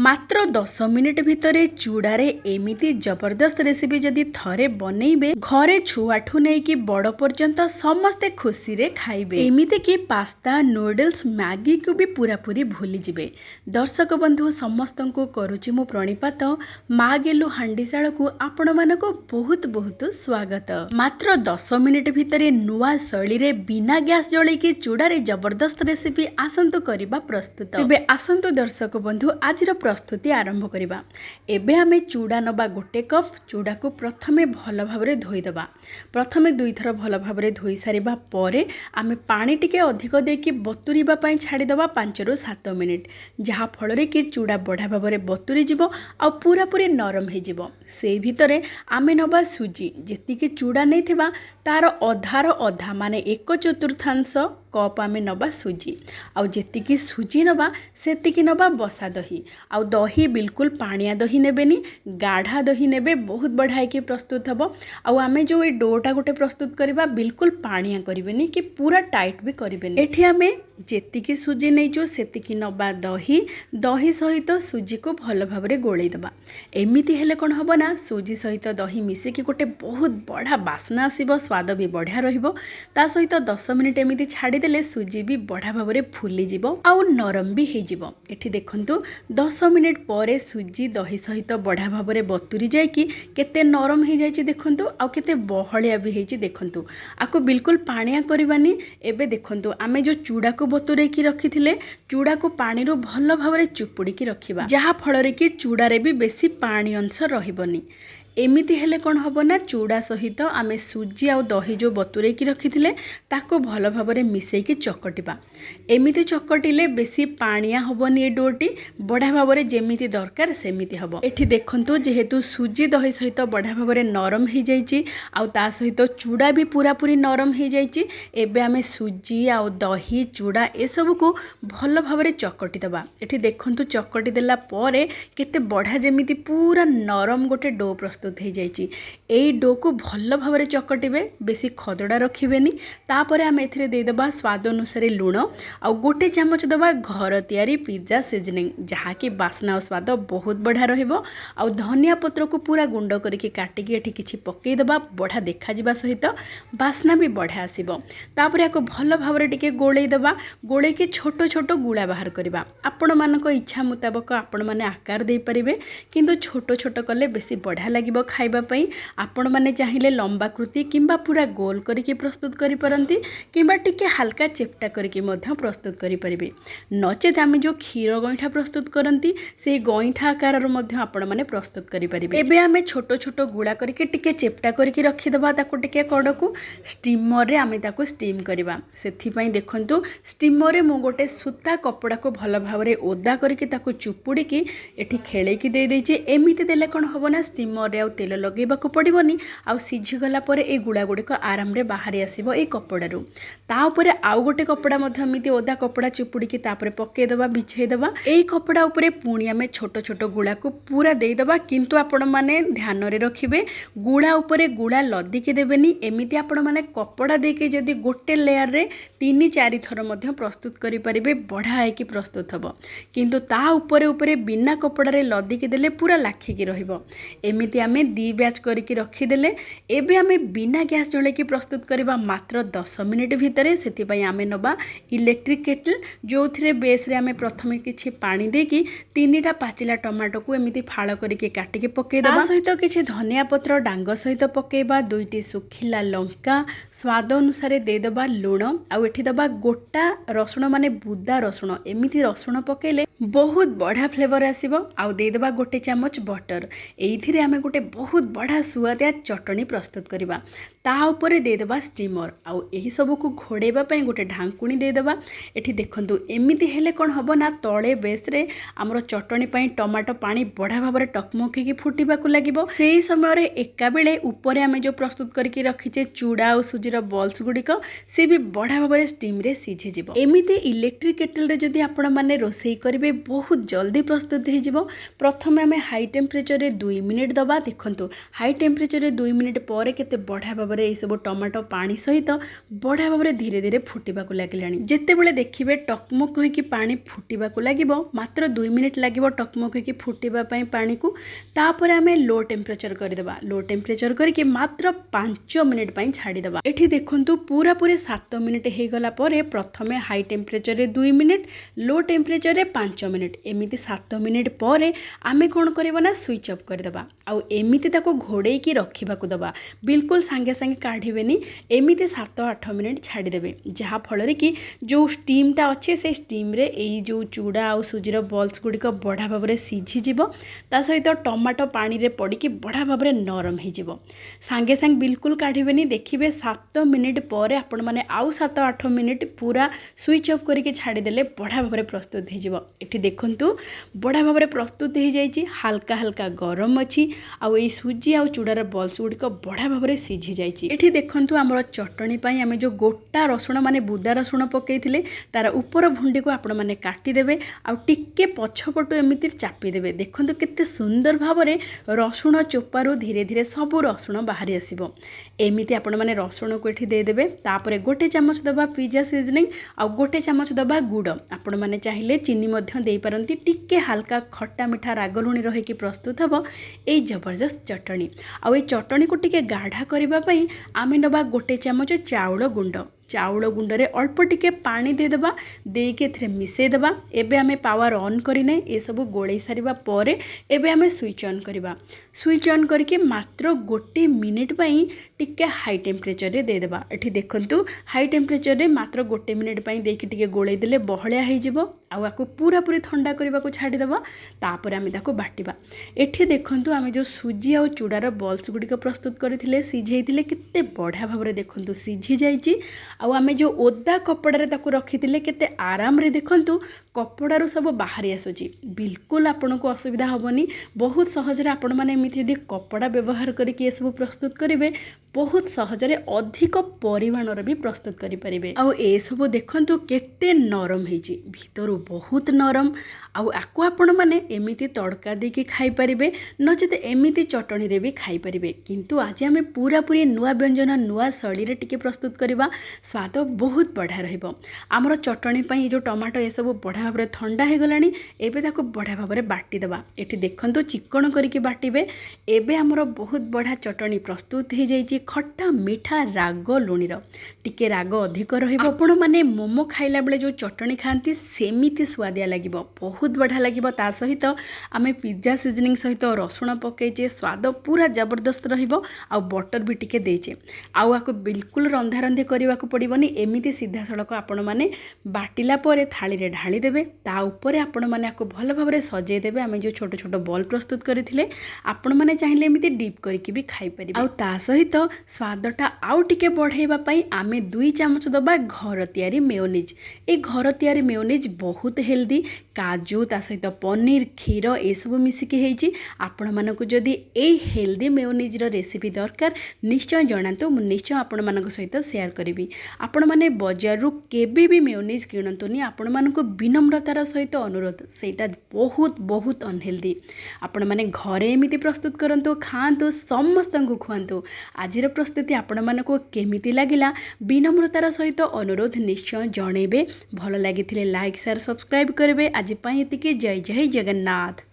मात्र 10 मिनिट भितर चूड़ारे एमिति जबरदस्त रेसिपी जदि थरे बनइबे घरे छुआठू नहीं कि बड़ पर्यंत समस्ते खुशी रे खाइबे। एमिति कि पास्ता नूडल्स मैगी को भी पूरा पूरी भूली जिबे। दर्शक बंधु समस्त को करुछि मो प्रणिपात माँ गेलु हांडीशाल को आपण मानको बहुत बहुत स्वागत। मात्र 10 मिनिट भितर नुआ शैली रे बिना गैस जळै कि चूड़ारे जबरदस्त रेसिपी आसंतु करिबा प्रस्तुत। तेबे आसंतु दर्शक बंधु आज प्रस्तुति आरंभ करिबा। एबे आमे चूड़ा नबा गोटे कप। चूड़ा को प्रथमे भल भाबरे धोईदबा। प्रथमे दुई थर भल भाबरे धोई सारिबा परे आमे पानी टिके अधिक देकी बतुरीबा पई छाड़ी दबा 5 रु 7 मिनिट, जहा फଳରେ कि चूड़ा बढ़ा भाबरे बतुरी जिवो आ पूरा पूरी नरम हे जिवो। से भितरे आमे नबा सुजी। जेतिके चूड़ा नैथिबा तार अधार अधा माने 1/4 कप आमे नबा सुजी। आउ जेतिकी सुजी नबा सेतिकी नबा बसा दही। आउ दही बिल्कुल पानिया दही नेबेनी, गाढ़ा दही नेबे, बहुत बढ़ाई की प्रस्तुत हबो। आउ आमे जो ए डोटा गोटे प्रस्तुत करिबा बिल्कुल पानिया करिबेनी कि पूरा टाइट भी करिबेनी। एठी आमे जेतिकी सुजी नैचो सेतिकी नबा दही। दही सहित सुजी को भल भाबरे गोळै दबा। एमिति हेले कोन हबो ना, सुजी सहित दही मिसे कि गोटे बहुत बढ़ा बास्ना आसीबो, स्वाद भी बढ़िया रहिबो। ता सहित 10 मिनिट एमिति छाड़ी देले सुजी भी बढ़ा भाबरे फुली जिवो आउ नरम भी हे जिवो। एठी देखंतु 10 मिनिट परे सुजी दही सहित बढ़ा भाबरे बतुरी जाय कि केते नरम हे जायछि देखंतु, आउ केते बहलिया भी हेछि देखंतु। आकु बिल्कुल पानिया करबानी। एबे देखंतु आमे जो चूड़ा को बतुरे की रखिथिले, चूड़ा को पानी रो भल भाबरे चुपुड़ी की रखिबा, जहा फଳରେ कि चूड़ा रे भी बेसी पानी अंश रहिबनी। एमिति हेले कोन हबो ना, चूड़ा सहित आमे सुजी आउ दही जो बतुरे की रखिथिले ताको भल भाबरे मिसै की चकटिबा। एमिति चकटिले बेसी पानिया हबनी। ए डोटी बढ़ा भाबरे जेमिति दरकार सेमिति हबो। एठी देखंतु जेहेतु सुजी दही सहित बढ़ा भाबरे नरम हे जायछि आउ ता सहित चूड़ा भी पूरा पूरी नरम हे जायछि। एबे आमे सुजी आउ दही चूड़ा ए सब को भल भाबरे चकटि दबा। एठी देखंतु चकटि देला परे केते बढ़ा जेमिति पूरा नरम गोटे डो प्रस्तुत हे जायछि। एई डो को भल भाबरे चकटिबे, बेसी खदड़ा रखिबेनी। तापरे आमे एथिरे दे दबा स्वाद अनुसार लूण आउ गोटे चामच दबा घर तयारी पिज्जा सीजनिंग, जहा कि बास्ना और स्वाद बहुत बढ़िया रहिबो। आउ धनिया पत्र को पूरा गुंड करके काटिकी एठी किछि पकेई दबा, बढ़िया देखा जिबा सहित बास्ना भी बढ़िया आसीबो। तापरे आको भल भाबरे टिके गोळै दबा। गोळै के छोटो छोटो गुळा बाहर करबा। आपण मानको इच्छा मुताबक आपण माने आकार दे परिबे, किंतु छोटो छोटो कले बेसी बढ़िया लागिबो खाइबा पई। आपण माने चाहिले लंबा कृति किंबा पूरा गोल करके प्रस्तुत करि परंती, किंबा टिके हल्का चेप्टा करके मध्य प्रस्तुत करि परिबे। नचेत आमे जो क्षीर गईठा प्रस्तुत करंती से गईठा आकार रो मध्य आपण माने प्रस्तुत करि परिबे। एबे आमे छोटो छोटो गुळा करके टिके चेप्टा करके रखि दबा। ताको टिके कड़कू स्टीमर रे आमे ताको स्टीम करबा। सेथि पई देखंतु स्टीमर रे मो गोटे सूता कपड़ा को भल भाबरे ओदा करके ताको चुपुड़ी की एठी खेले की दे देछि। एमिति देले कोन हबो ना, स्टीमर रे आउ तेल लगेबा को पड़िबोनी। आउ सिझी गला परे ए गुळा गुडी को आराम रे बाहरी आसीबो ए कपड़ा रो। ता ऊपर आउ गोटे कपड़ा मध्य एमिति ओदा कपड़ा चुपुड़ी की तापरे पक्के दबा, बिछे दबा। एई कपड़ा ऊपर पुणी आमे छोटो छोटो गुळा को पूरा दे दबा, किंतु आपण माने ध्यान रे रखिबे गुळा ऊपर गुळा लदी के देबेनी। एमिति आपण माने कपड़ा दे के जदी गोटे लेयर रे 3-4 थर मध्य प्रस्तुत करि परिबे, बढ़ा है कि प्रस्तुत हबो। किंतु ता ऊपर ऊपर बिना कपड़ा रे लदी के देले पूरा लाखी की रहिबो। एमिति आमे 2 बैच करके रखी देले। एबे आमे बिना गैस जळे की प्रस्तुत करबा मात्र 10 मिनिट भितरे। सेति पई आमे नबा इलेक्ट्रिक केटल, जो थिरे बेस रे आमे प्रथमे किछि पानी दे की 3टा पाचिला टमाटो को एमिति फाळ करके काटी के पके दबा। सहित किछि धनिया पत्र डांग सहित पकेबा। 2टी सुखिला लंका, स्वाद अनुसार दे दबा लूण। आउ एठी दबा गोटा रसुण माने बुदा रसुण। एमिति रसुण पकेले बहुत बढ़िया फ्लेवर आसीबो। आउ दे दबा गोटे चामच बटर। एइथिरे आमे गोटे बहुत बढ़िया सुआदिया चटनी प्रस्तुत करबा। ता ऊपर दे दबा स्टीमर। आउ एही सब को घोड़ेबा पई गोटे ढांकुणी दे दबा। एठी देखंतु एमिति हेले कोन हबो ना, तळे बेस रे हमरो चटनी पई टमाटो पानी बढ़िया भाबरे टकमकी की फुटिबा को लागिबो। सेही समय रे एका बेले ऊपर आमे जो प्रस्तुत करके रखिचे चूड़ा और सुजीर बॉल्स गुडिक से भी बढ़िया भाबरे स्टीम रे सिझी जिवो। एमिति इलेक्ट्रिक केटल रे जदी आपण माने रोसई करिवे बहुत जल्दी प्रस्तुत हे जिवो। प्रथमे आमे हाई टेम्परेचर रे 2 मिनिट दबा। देखंतु हाई टेम्परेचर 2 मिनिट पर केते बढ़िया भाव में सब टमाटो पानी सहित बढ़िया भाव में धीरे धीरे फुटवा लगिलानी। जेतेबेले देखिए टकमक होइकी पानी फुटवा लगिबो मात्र 2 मिनिट लागिबो टकमक होइकी फुटवा पई पानी को। तापर आमे लो टेम्परेचर करदेबा। लो टेम्परेचर करके मात्र 5 मिनिट पई छाड़ीदेबा। एठी देखंतु पूरा पूरी 7 मिनिट हो गला परे प्रथमे हाई टेम्परेचर रे 2 मिनिट लो टेम्परेचर रे 5 मिनिट एमिति 7 मिनिट पर आमे कोन करबा ना स्विच ऑफ करदेबा। आउ एमिति ताको घोड़े की रखिबा को दबा। बिल्कुल सांगे सांगे काढिबेनी एमिति 7-8 मिनिट छाड़ी देबे। जहा फल रे कि जो स्टीम टा अच्छे से स्टीम रे एई जो चूड़ा आउ सुजीर बॉल्स गुड़िक बढ़िया भाव में सीझी जीवो। ता सहित टमाटो पानी रे पड़ी कि बढ़िया भाव में नरम हो जीवो। सांगे सांगे बिल्कुल काढिबेनी। देखिबे 7 मिनिट पर आपण माने आउ 7-8 मिनिट पूरा स्विच ऑफ करके छाड़ी देले बढ़िया भाव में प्रस्तुत हो जीवो। एठी देखंतु बढ़िया भाव में प्रस्तुत हो जाइछि। हल्का हल्का गरम अछि आउ ए सुजी आउ चूड़ार बॉल्स गुड़िक बढ़िया भाव में सीझी जाइछि। एठी देखंतु हमर चटणी पई आमे जो गोटा रसुण माने बुदा रसुण पकेइथिले तार ऊपर भुंडी को आपण माने काटी देबे आउ टिक्के पछपटु एमिति चापी देबे। देखंतु केते सुंदर भाव में रसुण चोपारू धीरे धीरे सब रसुण बाहरी आसीबो। एमिति आपण माने रसुण को एठी दे देबे। तापरे गोटे चामच दबा पिज्जा सीजनिंग आउ गोटे चामच दबा गुड़। आपण माने चाहिले चीनी मध्य देई पारंती। टिक्के हल्का खट्टा मिठा राग लुणी रहिकी प्रस्तुत हबो ए जबरदस्त चटणी। आउ ए चटणी को टिके गाढ़ा करबा पई आमे नबा गोटे चामच चाउल गुंड। चाउल गुंडरे अल्प टिके पानी देदेबा देके एथरे मिसई देबा। एबे आमे पावर ऑन करिने ए सब गोळै सारिबा परे एबे आमे स्विच ऑन करिबा। स्विच ऑन करके मात्र गोटे मिनिट पई टिके हाई टेम्परेचर रे दे देबा। एठी देखंतु हाई टेम्परेचर रे मात्र गोटे मिनिट पई देके टिके गोळै देले बहळिया हे जिवो। आउ आकु पूरा पूरी ठंडा करबा को छाडी देबा। तापर आमे ताको बाटिबा। एठी देखंतु आमे जो सुजी आउ चूड़ार बॉल्स गुडी को प्रस्तुत करथिले सिझेइथिले केते बढ़िया भाव रे देखंतु सिझी जाईची। आउ आमे जो ओदा कपड़ा रे ताको रखिथिले केते आराम रे देखंतु कपड़ारू सब बाहरी आसुची। बिल्कुल आपन को असुविधा हबनी। बहुत सहज रे आपण माने एमिति जदी कपड़ा व्यवहार करके ए सब प्रस्तुत करिवे बहुत सहज रे अधिक परिमाण रे भी प्रस्तुत करि परिबे। आउ ए सब देखंतु केते नरम हेची भीतरु बहुत नरम। आउ आकु आपण माने एमिति तड़का देके खाई परिबे नचेते एमिति चटणी रे भी खाई परिबे। किंतु आज आमे पूरा पूरी नुआ व्यंजन नुआ शैली रे टिके प्रस्तुत करिबा। स्वाद बहुत बढ़िया रहिबो। आमर चटणी पई जो टमाटो ए सब बढ़िया भाव में ठंडा हो गलानी। एबे ताको बढ़िया भाव में बाटी देबा। एठी देखंतु चिकन करके बाटिबे। एबे आमर बहुत बढ़िया चटणी प्रस्तुत हो जाइछि। खट्टा मीठा राग लुणीर टिके राग अधिक रहिबो। आपण माने मोमो खाइला बेले जो चटणी खांती सेमिति स्वादिया लागिबो बहुत बढ़िया लागिबो। ता सहित आमे पिज्जा सीजनिंग सहित रसुण पकेइचे स्वाद पूरा जबरदस्त रहिबो। आ बटर भी टिके देइचे। आउ आको बिल्कुल रंधा रंधी करबा को पड़िबोनी। एमिति सीधा सड़क आपण माने बाटिला परे थाली रे ढाली देबे। ता ऊपर आपण माने आको भल भाव रे सजेइ देबे। आमे जो छोट छोट बॉल प्रस्तुत करिथिले आपण माने चाहिले एमिति डीप करके भी खाई परिबे। आउ ता सहित स्वादटा आउ टिके बढ़ाइबा पई आमे 2 चामच दबा घर तयारी मेयोनीज। ए घर तयारी मेयोनीज बहुत हेल्दी। काजू ता सहित पनीर क्षीर ए सब मिसिकी हेची। आपण मानको जदी ए हेल्दी मेयोनीज रो रेसिपी दरकार निश्चय जणांतु। मु निश्चय आपण मानको सहित शेयर करिवि। आपण माने बाजार रु केबे भी मेयोनीज किणंतुनी। आपण मानको विनम्रतार सहित अनुरोध सेटा बहुत बहुत अनहेल्दी। आपण माने घरे एमिति प्रस्तुत करंतु खांतु समस्तंकु खुआंतु। आजिर प्रस्तुति आपण मानको केमिति लागिला विनम्रतार सहित अनुरोध निश्चय जणेबे। भल लागिथिले लाइक शेयर सब्सक्राइब करबे। आज पई एतिके जय जय जगन्नाथ।